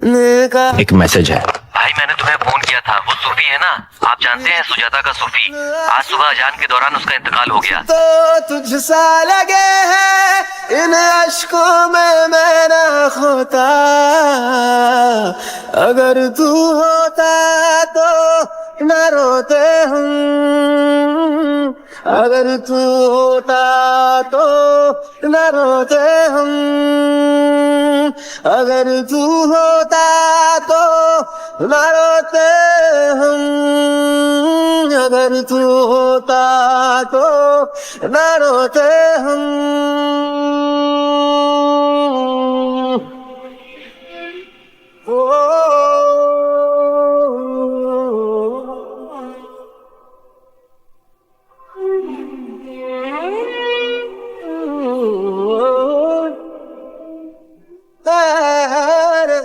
एक मैसेज है। भाई मैंने तुम्हें फोन किया था, वो सूफी है ना, आप जानते हैं सुजाता का सूफी। आज सुबह अजान के दौरान उसका इंतकाल हो गया। तो तुझसा लगे है इन अश्कों में मैं ना खोता, अगर तू होता तो न रोते हम, अगर तू होता तो न रोते हम, अगर तू होता तो न रोते हम, अगर तू होता तो न रोते हम।